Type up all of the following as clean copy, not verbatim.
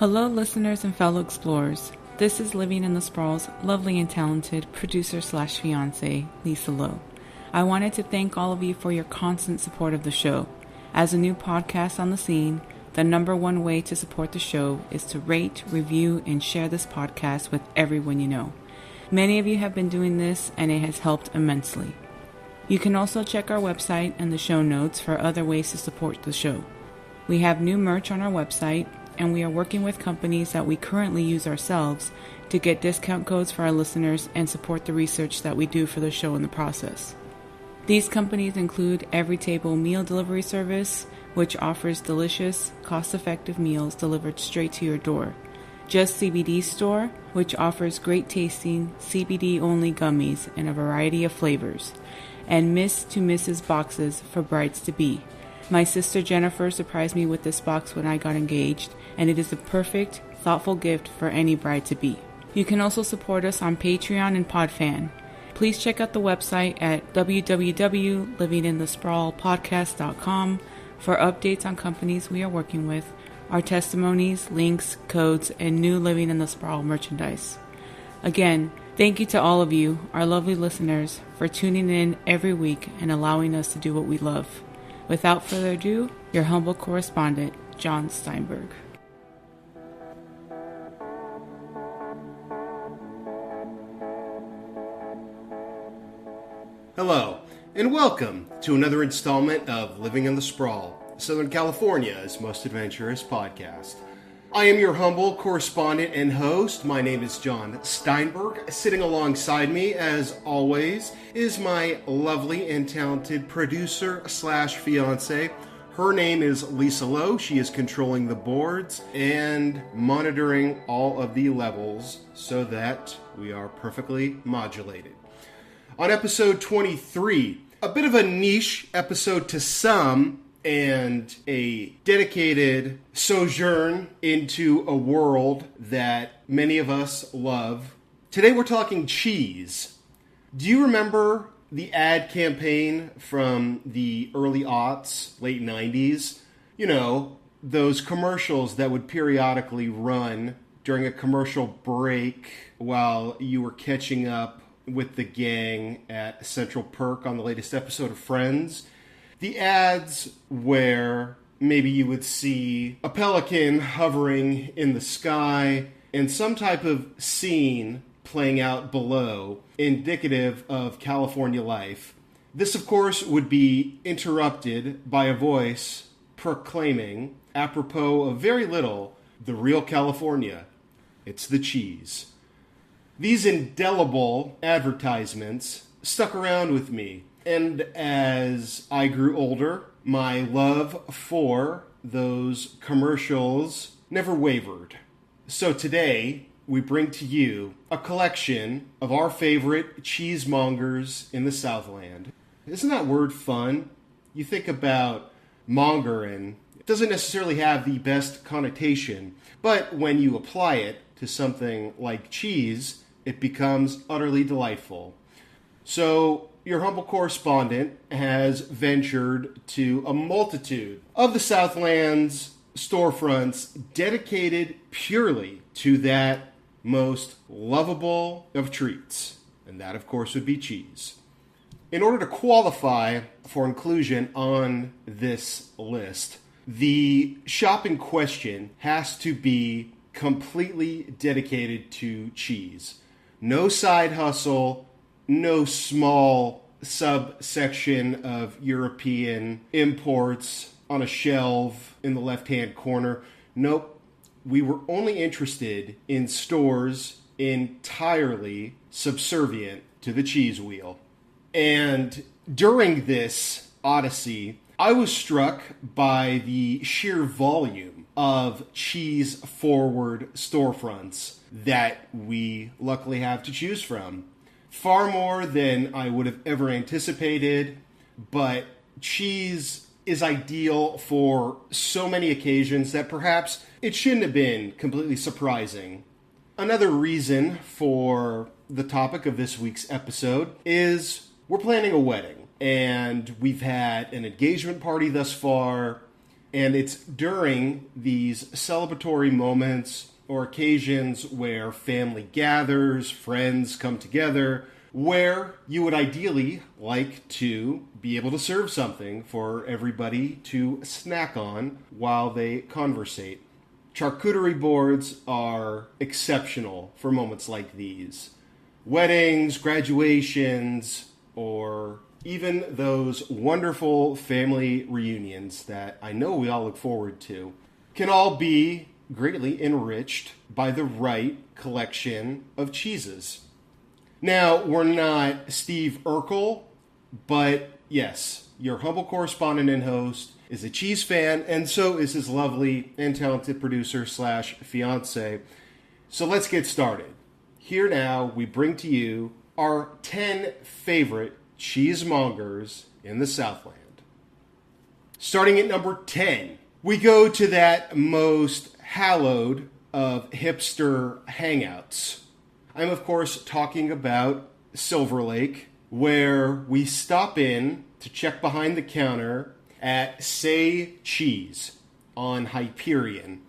Hello, listeners and fellow explorers. This is Living in the Sprawl's lovely and talented producer/fiance, Lisa Lowe. I wanted to thank all of you for your constant support of the show. As a new podcast on the scene, the number one way to support the show is to rate, review, and share this podcast with everyone you know. Many of you have been doing this, and it has helped immensely. You can also check our website and the show notes for other ways to support the show. We have new merch on our website, and we are working with companies that we currently use ourselves to get discount codes for our listeners and support the research that we do for the show in the process. These companies include Every Table Meal Delivery Service, which offers delicious, cost-effective meals delivered straight to your door. Just CBD Store, which offers great tasting CBD-only gummies in a variety of flavors. And Miss to Mrs. boxes for brides-to-be. My sister Jennifer surprised me with this box when I got engaged, and it is the perfect, thoughtful gift for any bride-to-be. You can also support us on Patreon and Podfan. Please check out the website at www.livinginthesprawlpodcast.com for updates on companies we are working with, our testimonies, links, codes, and new Living in the Sprawl merchandise. Again, thank you to all of you, our lovely listeners, for tuning in every week and allowing us to do what we love. Without further ado, your humble correspondent, Jon Steinberg. Hello, and welcome to another installment of Living in the Sprawl, Southern California's most adventurous podcast. I am your humble correspondent and host. My name is Jon Steinberg. Sitting alongside me, as always, is my lovely and talented producer/fiance. Her name is Lisa Lowe. She is controlling the boards and monitoring all of the levels so that we are perfectly modulated. On episode 23, a bit of a niche episode to some, and a dedicated sojourn into a world that many of us love. Today we're talking cheese. Do you remember the ad campaign from the early aughts, late 90s? You know, those commercials that would periodically run during a commercial break while you were catching up with the gang at Central Perk on the latest episode of Friends. The ads where maybe you would see a pelican hovering in the sky and some type of scene playing out below, indicative of California life. This, of course, would be interrupted by a voice proclaiming, apropos of very little, the real California. It's the cheese. These indelible advertisements stuck around with me. And as I grew older, my love for those commercials never wavered. So today, we bring to you a collection of our favorite cheesemongers in the Southland. Isn't that word fun? You think about monger, and it doesn't necessarily have the best connotation, but when you apply it to something like cheese, it becomes utterly delightful. So, your humble correspondent has ventured to a multitude of the Southland's storefronts dedicated purely to that most lovable of treats. And that, of course, would be cheese. In order to qualify for inclusion on this list, the shop in question has to be completely dedicated to cheese. No side hustle, no small subsection of European imports on a shelf in the left-hand corner. Nope. We were only interested in stores entirely subservient to the cheese wheel. And during this odyssey, I was struck by the sheer volume of cheese-forward storefronts that we luckily have to choose from. Far more than I would have ever anticipated, but cheese is ideal for so many occasions that perhaps it shouldn't have been completely surprising. Another reason for the topic of this week's episode is we're planning a wedding, and we've had an engagement party thus far, And it's during these celebratory moments or occasions where family gathers, friends come together, where you would ideally like to be able to serve something for everybody to snack on while they conversate. Charcuterie boards are exceptional for moments like these. Weddings, graduations, or even those wonderful family reunions that I know we all look forward to can all be greatly enriched by the right collection of cheeses. Now, we're not Steve Urkel, but yes, your humble correspondent and host is a cheese fan, and so is his lovely and talented producer slash fiance. So let's get started. Here now, we bring to you our 10 favorite cheesemongers in the Southland. Starting at number 10, we go to that most hallowed of hipster hangouts. I'm, of course, talking about Silver Lake, where we stop in to check behind the counter at Say Cheese on Hyperion.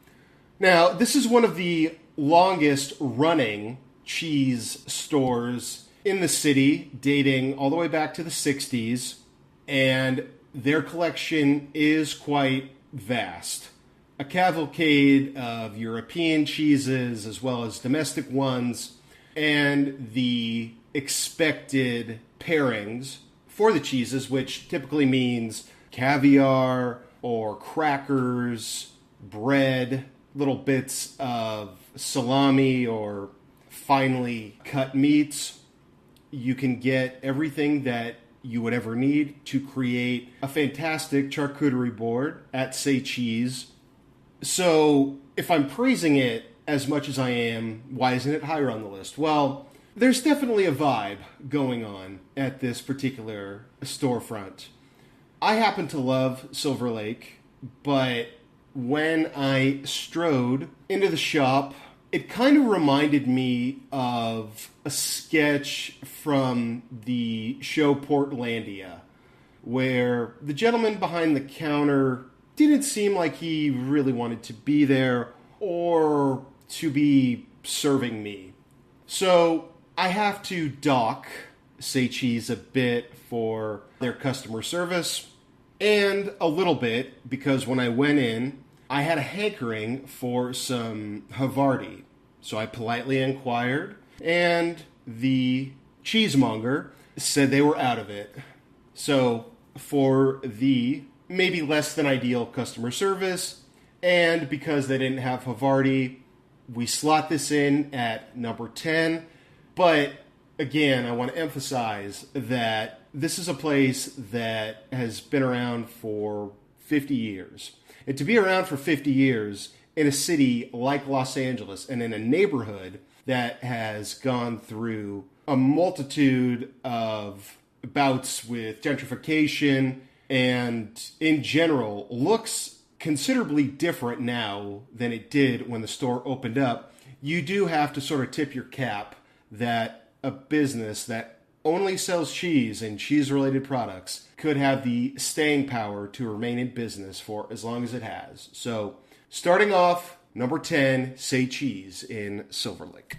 Now, this is one of the longest running cheese stores in the city, dating all the way back to the 60s, and their collection is quite vast. A cavalcade of European cheeses as well as domestic ones, and the expected pairings for the cheeses, which typically means caviar or crackers, bread, little bits of salami or finely cut meats. You can get everything that you would ever need to create a fantastic charcuterie board at Say Cheese. So if I'm praising it as much as I am, why isn't it higher on the list? Well, there's definitely a vibe going on at this particular storefront. I happen to love Silver Lake, but when I strode into the shop, it kind of reminded me of a sketch from the show Portlandia, where the gentleman behind the counter didn't seem like he really wanted to be there or to be serving me. So I have to dock Say Cheese a bit for their customer service, and a little bit because when I went in, I had a hankering for some Havarti. So I politely inquired, and the cheesemonger said they were out of it. So for the maybe less than ideal customer service, and because they didn't have Havarti, we slot this in at number 10. But again, I want to emphasize that this is a place that has been around for 50 years. And to be around for 50 years in a city like Los Angeles and in a neighborhood that has gone through a multitude of bouts with gentrification and in general looks considerably different now than it did when the store opened up, you do have to sort of tip your cap that a business that only sells cheese and cheese-related products could have the staying power to remain in business for as long as it has. So, starting off, number 10, Say Cheese in Silver Lake.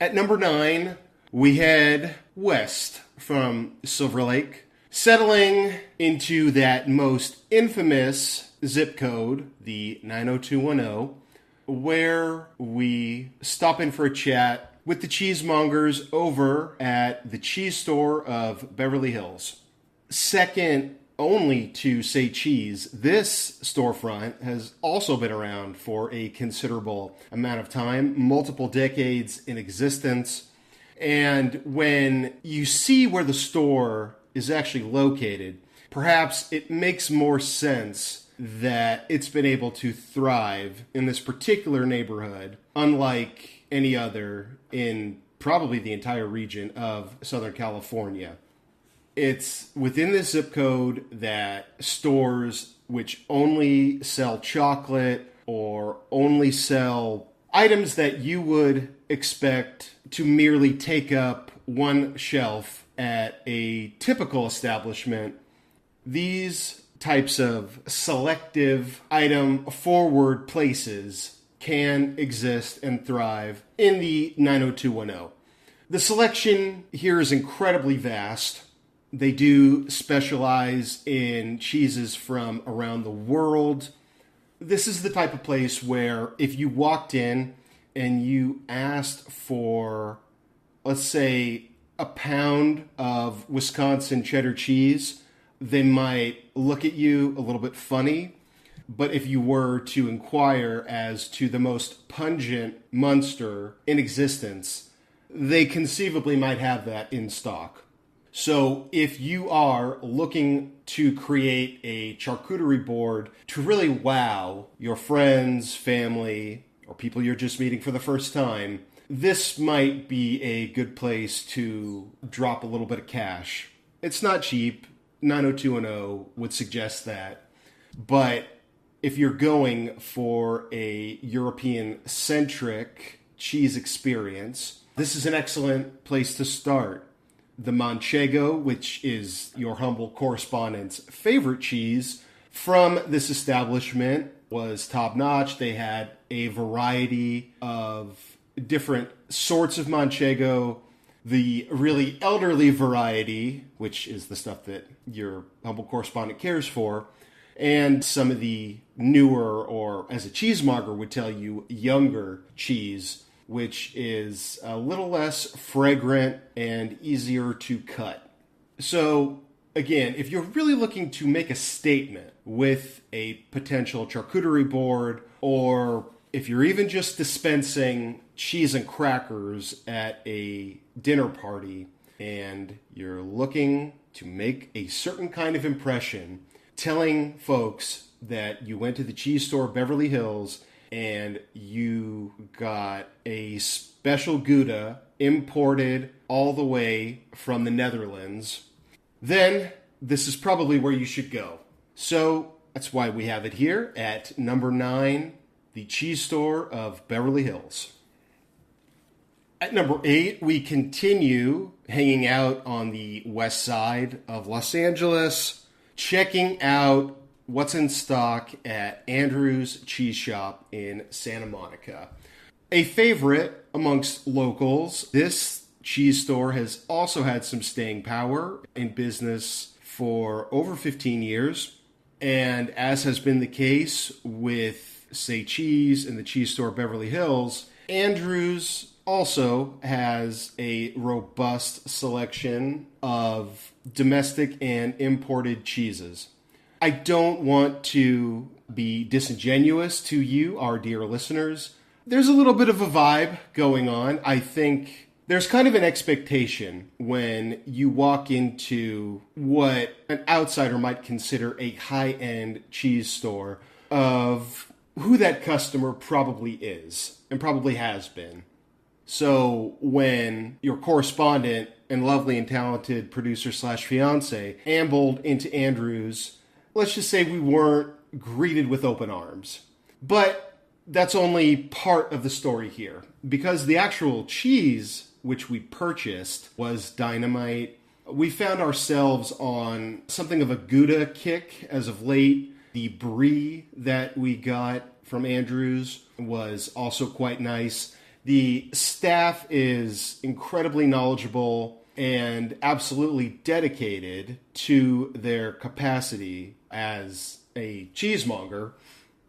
At number 9, we head west from Silver Lake, settling into that most infamous zip code, the 90210, where we stop in for a chat with the cheesemongers over at the cheese store of Beverly Hills. Second only to Say Cheese, this storefront has also been around for a considerable amount of time, multiple decades in existence. And when you see where the store is actually located, perhaps it makes more sense that it's been able to thrive in this particular neighborhood, unlike any other in probably the entire region of Southern California. It's within this zip code that stores which only sell chocolate or only sell items that you would expect to merely take up one shelf at a typical establishment, these types of selective item forward places can exist and thrive in the 90210. The selection here is incredibly vast. They do specialize in cheeses from around the world. This is the type of place where if you walked in and you asked for, let's say, a pound of Wisconsin cheddar cheese, they might look at you a little bit funny. But if you were to inquire as to the most pungent Munster in existence, they conceivably might have that in stock. So if you are looking to create a charcuterie board to really wow your friends, family, or people you're just meeting for the first time, this might be a good place to drop a little bit of cash. It's not cheap. 90210 would suggest that. But if you're going for a European-centric cheese experience, this is an excellent place to start. The Manchego, which is your humble correspondent's favorite cheese from this establishment, was top-notch. They had a variety of different sorts of Manchego. The really elderly variety, which is the stuff that your humble correspondent cares for, and some of the newer, or as a cheesemonger would tell you, younger cheese, which is a little less fragrant and easier to cut. So, again, if you're really looking to make a statement with a potential charcuterie board, or if you're even just dispensing cheese and crackers at a dinner party, and you're looking to make a certain kind of impression, telling folks that you went to the cheese store Beverly Hills and you got a special Gouda imported all the way from the Netherlands, then this is probably where you should go. So that's why we have it here at number 9, the cheese store of Beverly Hills. At number 8, we continue hanging out on the west side of Los Angeles, checking out what's in stock at Andrew's Cheese Shop in Santa Monica. A favorite amongst locals, this cheese store has also had some staying power in business for over 15 years. And as has been the case with Say Cheese and the cheese store Beverly Hills, Andrew's also has a robust selection of domestic and imported cheeses. I don't want to be disingenuous to you, our dear listeners. There's a little bit of a vibe going on. I think there's kind of an expectation when you walk into what an outsider might consider a high-end cheese store of who that customer probably is and probably has been. So when your correspondent and lovely and talented producer/fiance ambled into Andrew's, let's just say we weren't greeted with open arms. But that's only part of the story here, because the actual cheese which we purchased was dynamite. We found ourselves on something of a Gouda kick as of late. The brie that we got from Andrew's was also quite nice. The staff is incredibly knowledgeable and absolutely dedicated to their capacity as a cheesemonger.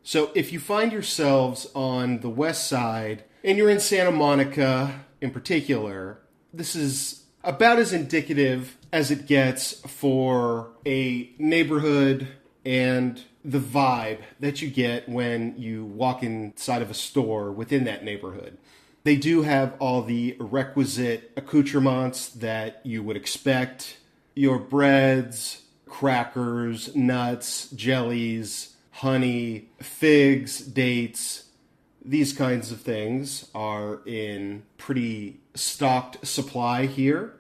So if you find yourselves on the west side, and you're in Santa Monica in particular, this is about as indicative as it gets for a neighborhood and the vibe that you get when you walk inside of a store within that neighborhood. They do have all the requisite accoutrements that you would expect. Your breads, crackers, nuts, jellies, honey, figs, dates. These kinds of things are in pretty stocked supply here.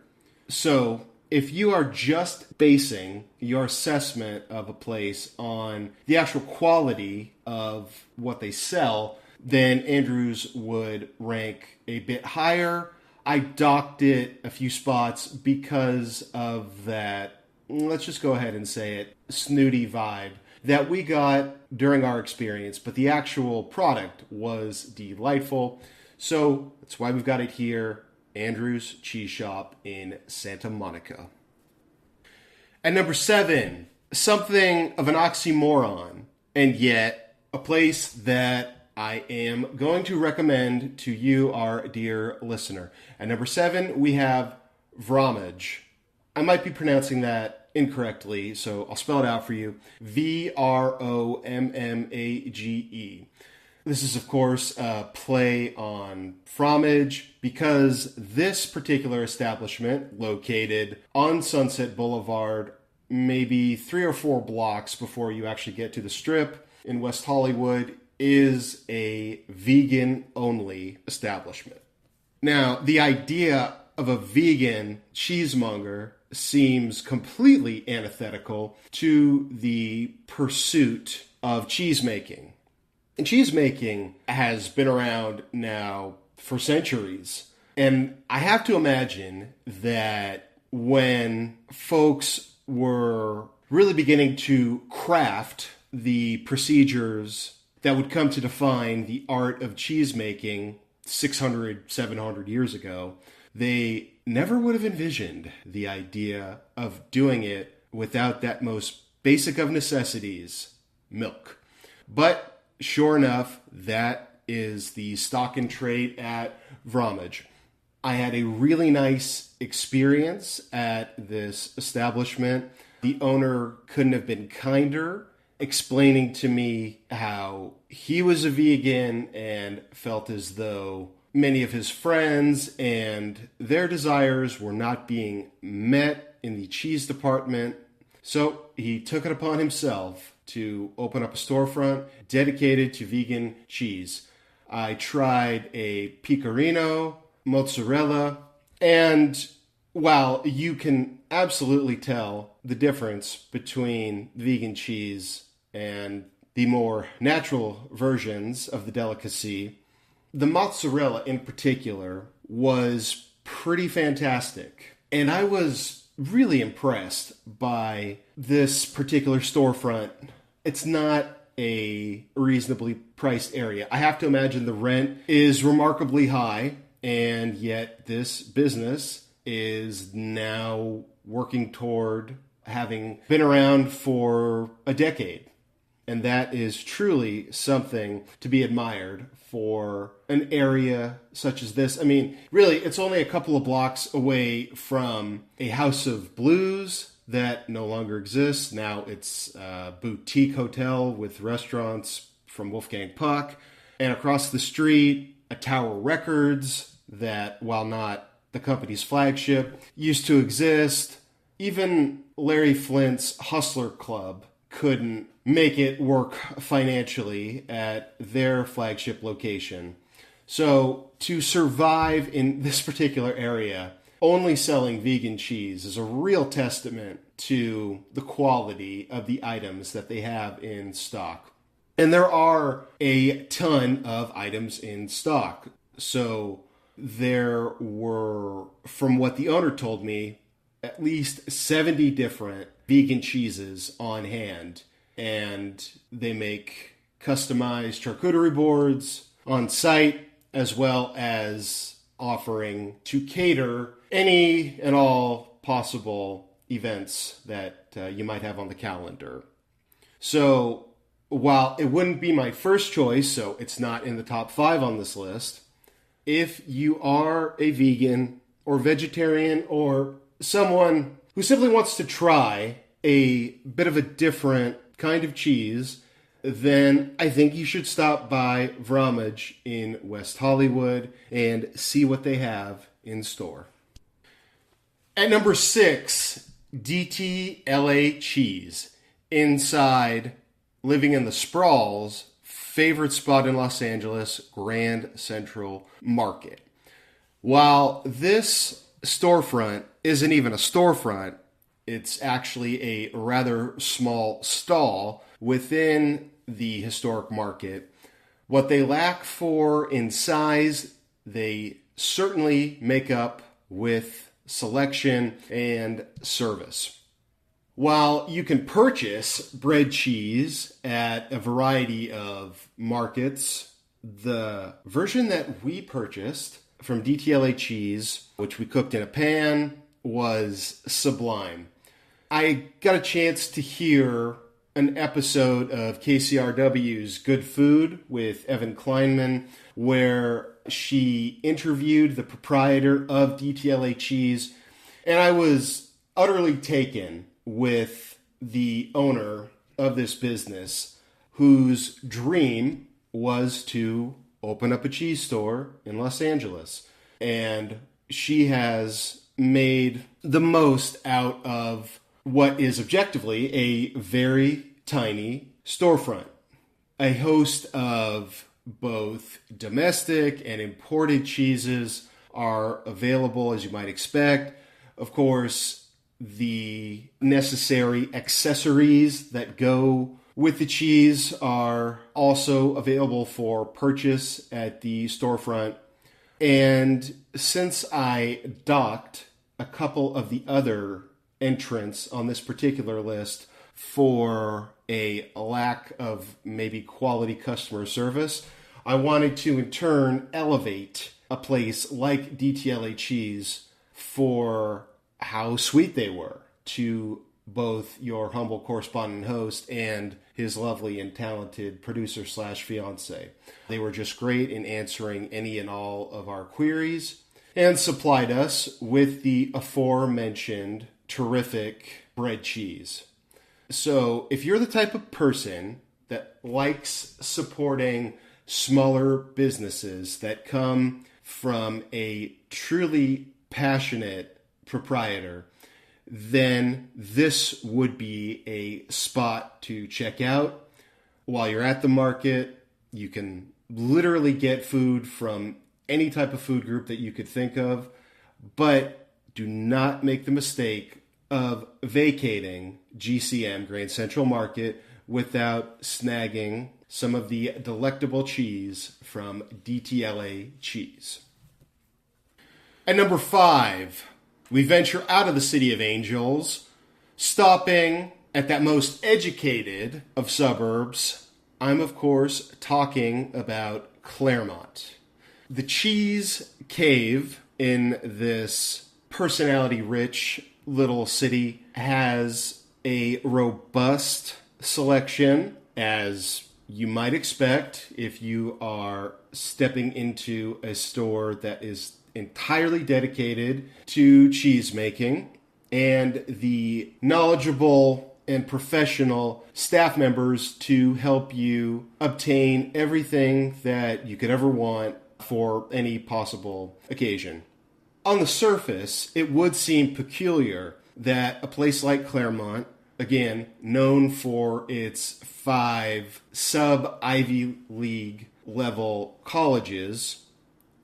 So if you are just basing your assessment of a place on the actual quality of what they sell, then Andrew's would rank a bit higher. I docked it a few spots because of that let's just go ahead and say it, snooty vibe that we got during our experience, but the actual product was delightful. So that's why we've got it here, Andrew's Cheese Shop in Santa Monica. At number 7, something of an oxymoron, and yet a place that I am going to recommend to you, our dear listener. At number 7, we have Vromage. I might be pronouncing that incorrectly, so I'll spell it out for you. Vrommage. This is, of course, a play on fromage because this particular establishment, located on Sunset Boulevard, maybe 3 or 4 blocks before you actually get to the Strip in West Hollywood, is a vegan-only establishment. Now, the idea of a vegan cheesemonger seems completely antithetical to the pursuit of cheesemaking. And cheesemaking has been around now for centuries. And I have to imagine that when folks were really beginning to craft the procedures that would come to define the art of cheesemaking 600, 700 years ago, they never would have envisioned the idea of doing it without that most basic of necessities, milk. But sure enough, that is the stock and trade at Vromage. I had a really nice experience at this establishment. The owner couldn't have been kinder, explaining to me how he was a vegan and felt as though many of his friends and their desires were not being met in the cheese department. So he took it upon himself to open up a storefront dedicated to vegan cheese. I tried a pecorino, mozzarella, and while you can absolutely tell the difference between vegan cheese and the more natural versions of the delicacy, the mozzarella in particular was pretty fantastic. And I was really impressed by this particular storefront. It's not a reasonably priced area. I have to imagine the rent is remarkably high, and yet this business is now working toward having been around for a decade. And that is truly something to be admired for an area such as this. I mean, really, it's only a couple of blocks away from a House of Blues that no longer exists. Now it's a boutique hotel with restaurants from Wolfgang Puck. And across the street, a Tower Records that, while not the company's flagship, used to exist. Even Larry Flint's Hustler Club couldn't make it work financially at their flagship location. So to survive in this particular area, only selling vegan cheese is a real testament to the quality of the items that they have in stock. And there are a ton of items in stock. So there were, from what the owner told me, at least 70 different vegan cheeses on hand. And they make customized charcuterie boards on site, as well as offering to cater any and all possible events that you might have on the calendar. So while it wouldn't be my first choice, so it's not in the top 5 on this list, if you are a vegan or vegetarian or someone who simply wants to try a bit of a different kind of cheese, then I think you should stop by Vromage in West Hollywood and see what they have in store. At number 6, Dtla Cheese, inside Living in the Sprawl's favorite spot in Los Angeles, Grand Central Market. While this storefront isn't even a storefront, it's actually a rather small stall within the historic market. What they lack for in size, they certainly make up with selection and service. While you can purchase bread cheese at a variety of markets, the version that we purchased from Dtla cheese, which we cooked in a pan, was sublime. I got a chance to hear an episode of KCRW's Good Food with Evan Kleinman, where she interviewed the proprietor of Dtla cheese, and I was utterly taken with the owner of this business, whose dream was to open up a cheese store in Los Angeles. And she has made the most out of what is objectively a very tiny storefront. A host of both domestic and imported cheeses are available, as you might expect. Of course, the necessary accessories that go with the cheese are also available for purchase at the storefront. And since I docked a couple of the other entrants on this particular list for a lack of maybe quality customer service, I wanted to in turn elevate a place like Dtla cheese for how sweet they were to both your humble correspondent host and his lovely and talented producer/fiance. They were just great in answering any and all of our queries and supplied us with the aforementioned terrific bread cheese. So if you're the type of person that likes supporting smaller businesses that come from a truly passionate proprietor, then this would be a spot to check out. While you're at the market, you can literally get food from any type of food group that you could think of, but do not make the mistake of vacating GCM, Grand Central Market, without snagging some of the delectable cheese from Dtla cheese. At number 5, we venture out of the City of Angels, stopping at that most educated of suburbs. I'm, of course, talking about Claremont. The cheese cave in this personality-rich little city has a robust selection, as you might expect if you are stepping into a store that is entirely dedicated to cheese making, and the knowledgeable and professional staff members to help you obtain everything that you could ever want for any possible occasion. On the surface, it would seem peculiar that a place like Claremont, again, known for its 5 sub-Ivy League level colleges,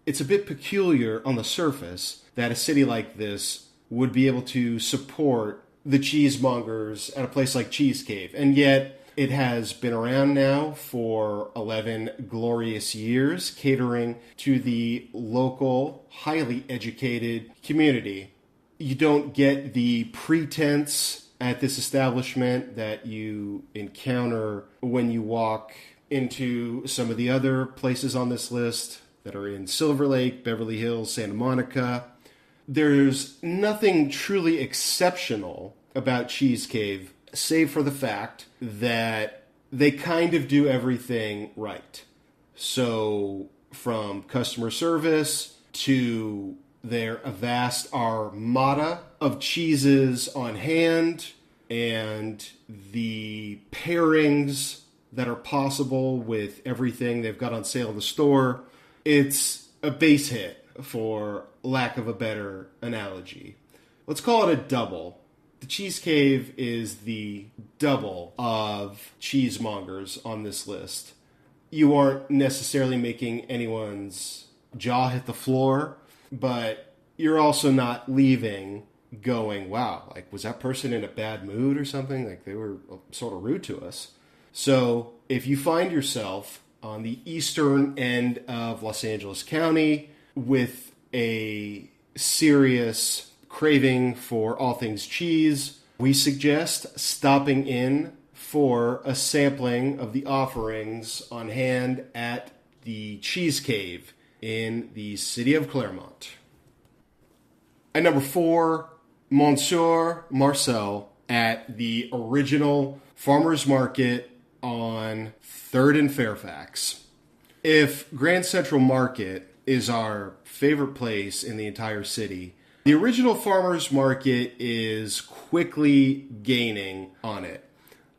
it's a bit peculiar on the surface that a city like this would be able to support the cheesemongers at a place like Cheese Cave. And yet, it has been around now for 11 glorious years, catering to the local, highly educated community. You don't get the pretense at this establishment that you encounter when you walk into some of the other places on this list that are in Silver Lake, Beverly Hills, Santa Monica. There's nothing truly exceptional about Cheese Cave, save for the fact that they kind of do everything right. So from customer service to their vast armada of cheeses on hand and the pairings that are possible with everything they've got on sale in the store, it's a base hit, for lack of a better analogy. Let's call it a double. The Cheese Cave is the double of cheesemongers on this list. You aren't necessarily making anyone's jaw hit the floor, but you're also not leaving going, wow, like, was that person in a bad mood or something? Like, they were sort of rude to us. So if you find yourself on the eastern end of Los Angeles County with a serious craving for all things cheese, we suggest stopping in for a sampling of the offerings on hand at the Cheese Cave in the city of Claremont. At number 4, Monsieur Marcel at the original Farmers Market on 3rd and Fairfax. If Grand Central Market is our favorite place in the entire city, the original Farmers Market is quickly gaining on it.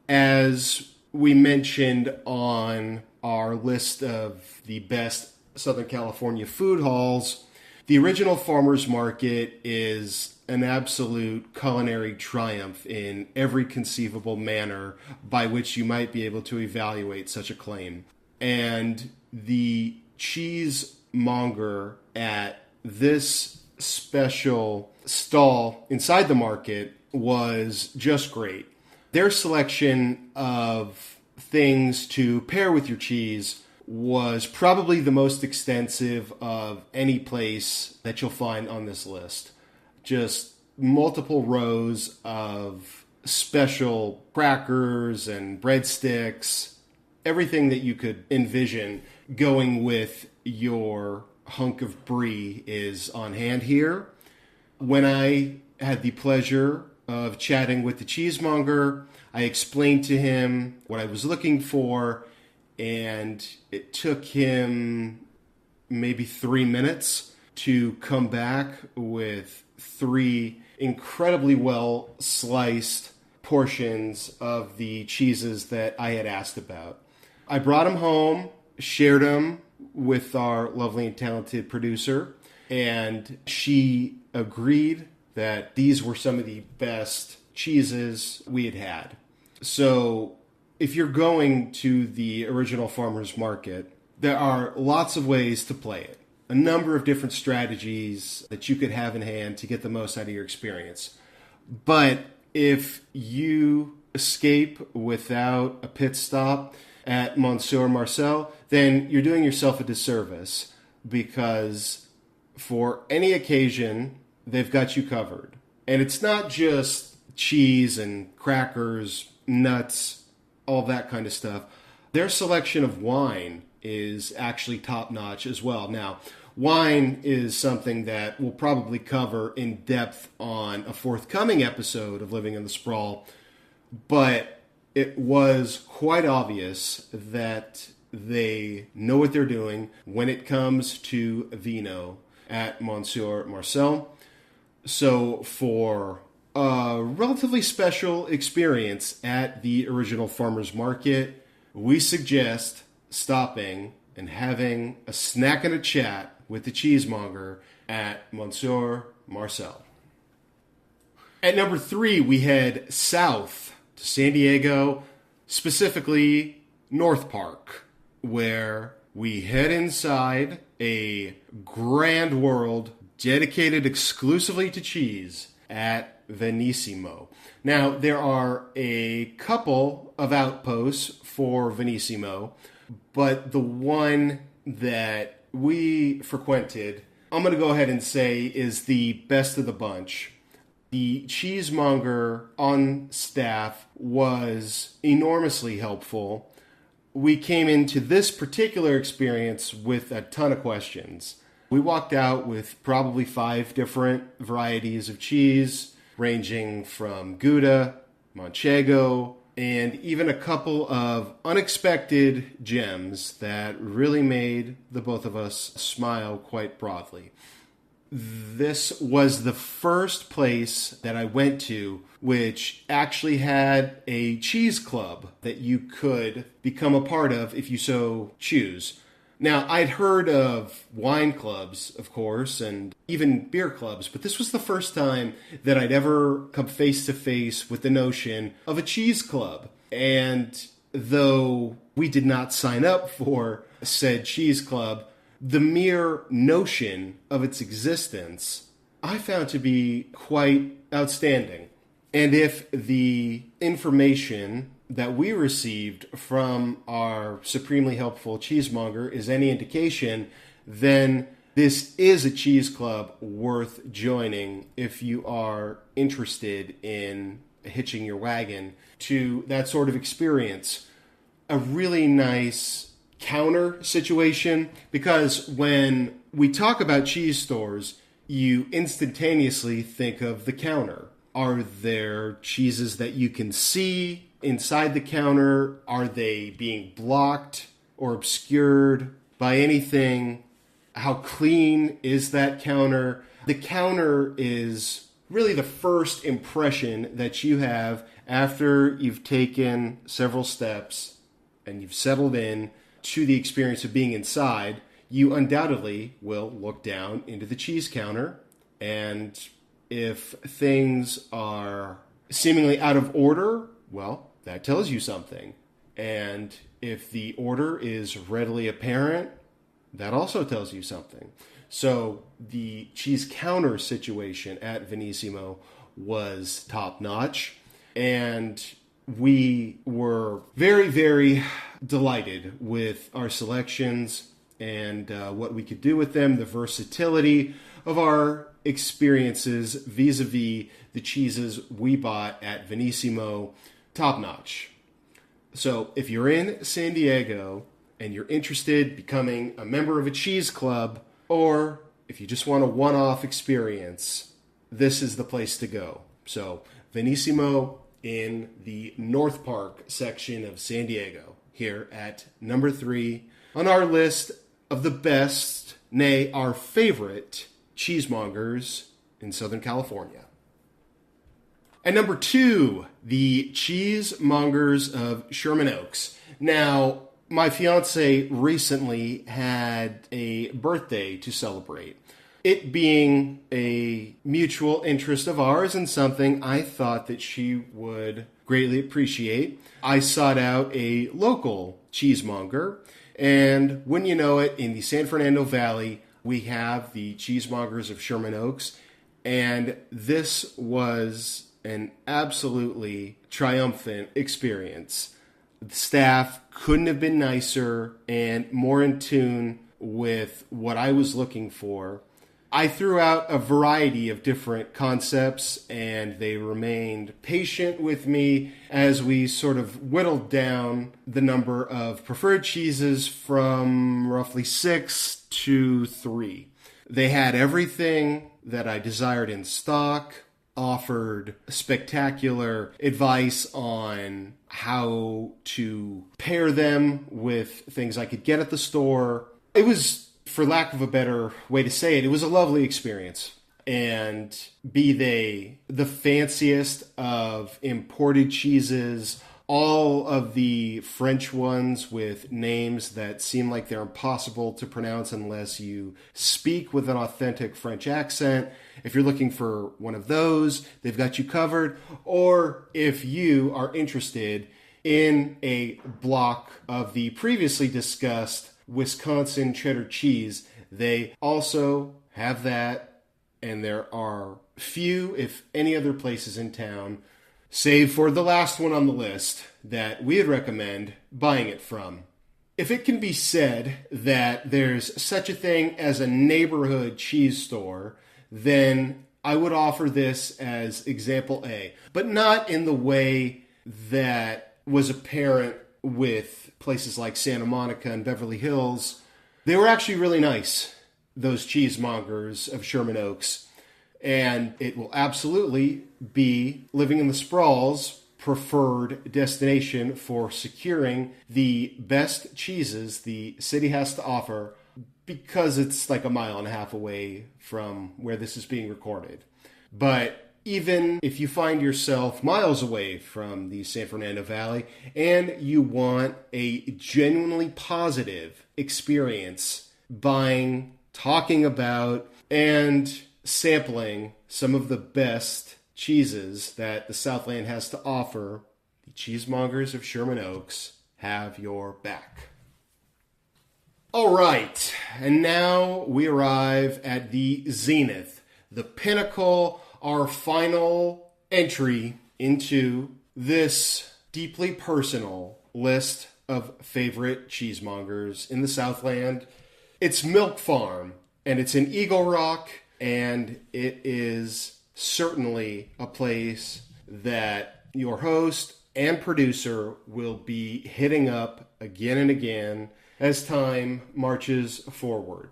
As we mentioned on our list of the best Southern California food halls, the original Farmers Market is an absolute culinary triumph in every conceivable manner by which you might be able to evaluate such a claim. And the cheesemonger at this special stall inside the market was just great. Their selection of things to pair with your cheese was probably the most extensive of any place that you'll find on this list. Just multiple rows of special crackers and breadsticks, everything that you could envision going with your hunk of brie is on hand here. When I had the pleasure of chatting with the cheesemonger, I explained to him what I was looking for, and it took him maybe 3 minutes to come back with 3 incredibly well sliced portions of the cheeses that I had asked about. I brought them home, shared them with our lovely and talented producer, and she agreed that these were some of the best cheeses we had had. So if you're going to the original Farmers Market, there are lots of ways to play it. A number of different strategies that you could have in hand to get the most out of your experience. But if you escape without a pit stop at Monsieur Marcel, then you're doing yourself a disservice, because for any occasion, they've got you covered. And it's not just cheese and crackers, nuts, all that kind of stuff. Their selection of wine is actually top-notch as well. Now, wine is something that we'll probably cover in depth on a forthcoming episode of Living in the Sprawl, but it was quite obvious that they know what they're doing when it comes to vino at Monsieur Marcel. So for a relatively special experience at the original Farmers Market, we suggest stopping and having a snack and a chat with the cheesemonger at Monsieur Marcel. At number 3, we head south to San Diego, specifically North Park, where we head inside a grand world dedicated exclusively to cheese at Venissimo. Now, there are a couple of outposts for Venissimo, but the one that we frequented, I'm going to go ahead and say, is the best of the bunch. The cheesemonger on staff was enormously helpful. We came into this particular experience with a ton of questions. We walked out with probably 5 different varieties of cheese, ranging from Gouda, Manchego, and even a couple of unexpected gems that really made the both of us smile quite broadly. This was the first place that I went to which actually had a cheese club that you could become a part of if you so choose. Now, I'd heard of wine clubs, of course, and even beer clubs, but this was the first time that I'd ever come face to face with the notion of a cheese club. And though we did not sign up for said cheese club, the mere notion of its existence I found to be quite outstanding. And if the information that we received from our supremely helpful cheesemonger is any indication, then this is a cheese club worth joining if you are interested in hitching your wagon to that sort of experience. A really nice counter situation, because when we talk about cheese stores, you instantaneously think of the counter. Are there cheeses that you can see inside the counter? Are they being blocked or obscured by anything? How clean is that counter? The counter is really the first impression that you have after you've taken several steps and you've settled in to the experience of being inside. You undoubtedly will look down into the cheese counter, and if things are seemingly out of order, well, that tells you something. And if the order is readily apparent, that also tells you something. So the cheese counter situation at Venissimo was top-notch, and we were very, very delighted with our selections and what we could do with them, the versatility of our experiences vis-a-vis the cheeses we bought at Venissimo, top-notch. So if you're in San Diego and you're interested in becoming a member of a cheese club, or if you just want a one-off experience, this is the place to go. So Venissimo in the North Park section of San Diego, here at number 3 on our list of the best, nay, our favorite cheesemongers in Southern California. At number 2, the Cheesemongers of Sherman Oaks. Now, my fiance recently had a birthday to celebrate. It being a mutual interest of ours and something I thought that she would greatly appreciate, I sought out a local cheesemonger, and when you know it, in the San Fernando Valley, we have the Cheesemongers of Sherman Oaks, and this was an absolutely triumphant experience. The staff couldn't have been nicer and more in tune with what I was looking for. I threw out a variety of different concepts, and they remained patient with me as we sort of whittled down the number of preferred cheeses from roughly 6 to 3. They had everything that I desired in stock, offered spectacular advice on how to pair them with things I could get at the store. It was, for lack of a better way to say it, it was a lovely experience. And be they the fanciest of imported cheeses, all of the French ones with names that seem like they're impossible to pronounce unless you speak with an authentic French accent. If you're looking for one of those, they've got you covered. Or if you are interested in a block of the previously discussed Wisconsin cheddar cheese, they also have that, and there are few, if any, other places in town, save for the last one on the list, that we would recommend buying it from. If it can be said that there's such a thing as a neighborhood cheese store, then I would offer this as example A, but not in the way that was apparent with places like Santa Monica and Beverly Hills. They were actually really nice, those cheesemongers of Sherman Oaks. And it will absolutely be Living in the Sprawl's preferred destination for securing the best cheeses the city has to offer, because it's like a mile and a half away from where this is being recorded. But even if you find yourself miles away from the San Fernando Valley and you want a genuinely positive experience buying, talking about, and sampling some of the best cheeses that the Southland has to offer, the Cheesemongers of Sherman Oaks have your back. All right, and now we arrive at the zenith, the pinnacle, our final entry into this deeply personal list of favorite cheesemongers in the Southland. It's Milk Farm, and it's in Eagle Rock, and it is certainly a place that your host and producer will be hitting up again and again as time marches forward.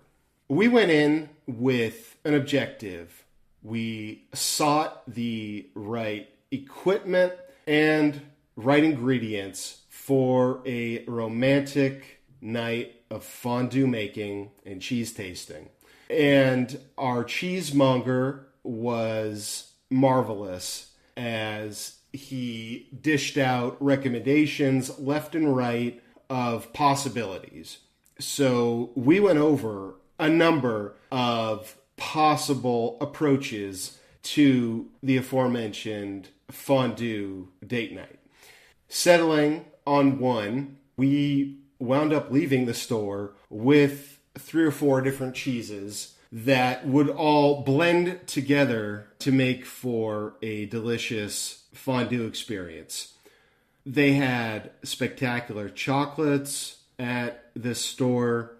We went in with an objective. We sought the right equipment and right ingredients for a romantic night of fondue making and cheese tasting. And our cheesemonger was marvelous as he dished out recommendations left and right of possibilities. So we went over a number of possible approaches to the aforementioned fondue date night. Settling on one, we wound up leaving the store with 3 or 4 different cheeses that would all blend together to make for a delicious fondue experience. They had spectacular chocolates at this store.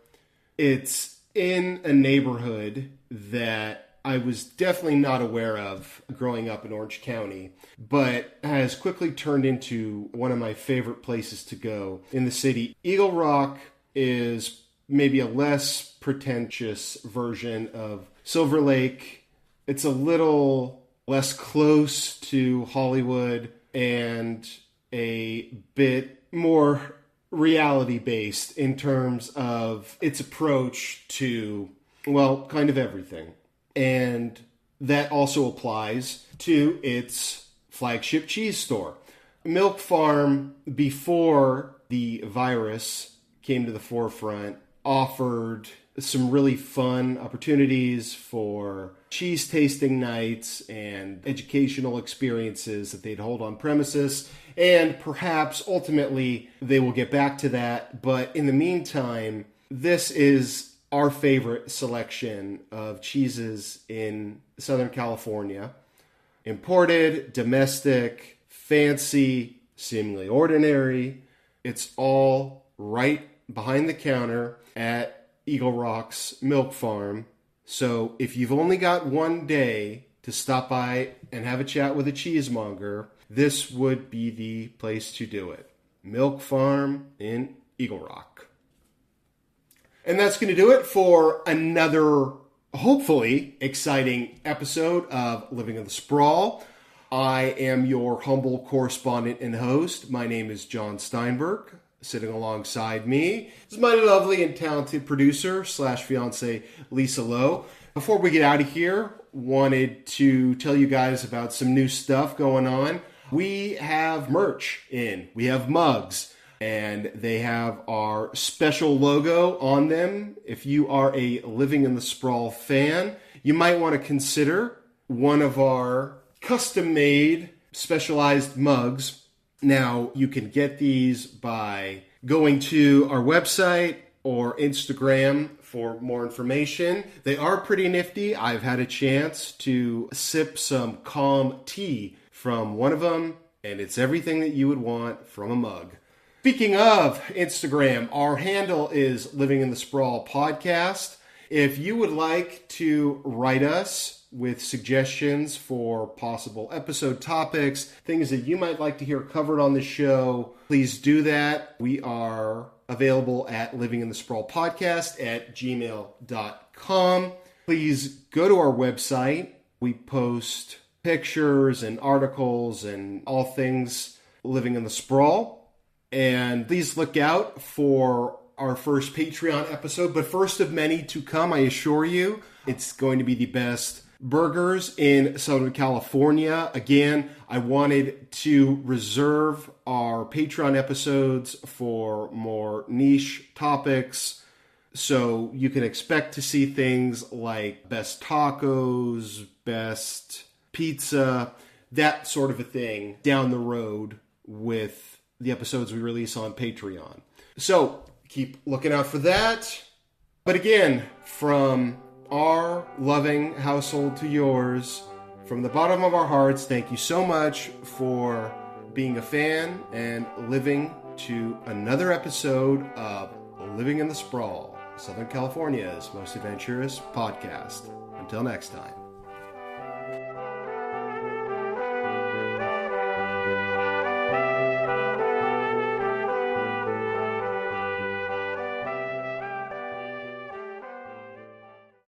It's in a neighborhood that I was definitely not aware of growing up in Orange County, but has quickly turned into one of my favorite places to go in the city. Eagle Rock is maybe a less pretentious version of Silver Lake. It's a little less close to Hollywood and a bit more reality-based in terms of its approach to, well, kind of everything. And that also applies to its flagship cheese store. Milk Farm, before the virus came to the forefront, offered some really fun opportunities for cheese tasting nights and educational experiences that they'd hold on premises. And perhaps ultimately they will get back to that. But in the meantime, this is our favorite selection of cheeses in Southern California. Imported, domestic, fancy, seemingly ordinary. It's all right behind the counter at Eagle Rock's Milk Farm. So if you've only got one day to stop by and have a chat with a cheesemonger, this would be the place to do it. Milk Farm in Eagle Rock. And that's going to do it for another, hopefully, exciting episode of Living in the Sprawl. I am your humble correspondent and host. My name is Jon Steinberg. Sitting alongside me is my lovely and talented producer / fiance, Lisa Lowe. Before we get out of here, wanted to tell you guys about some new stuff going on. We have merch in. We have mugs. And they have our special logo on them. If you are a Living in the Sprawl fan, you might want to consider one of our custom-made, specialized mugs. Now, you can get these by going to our website or Instagram for more information. They are pretty nifty. I've had a chance to sip some calm tea from one of them, and it's everything that you would want from a mug. Speaking of Instagram, our handle is Living in the Sprawl Podcast. If you would like to write us with suggestions for possible episode topics, things that you might like to hear covered on the show, please do that. We are available at livinginthesprawlpodcast@gmail.com. Please go to our website. We post pictures and articles and all things Living in the Sprawl. And please look out for our first Patreon episode, but first of many to come, I assure you. It's going to be the best burgers in Southern California. Again, I wanted to reserve our Patreon episodes for more niche topics, so you can expect to see things like best tacos, best pizza, that sort of a thing down the road with the episodes we release on Patreon. So keep looking out for that. But again, from our loving household to yours, from the bottom of our hearts, thank you so much for being a fan and living to another episode of Living in the Sprawl, Southern California's most adventurous podcast. Until next time.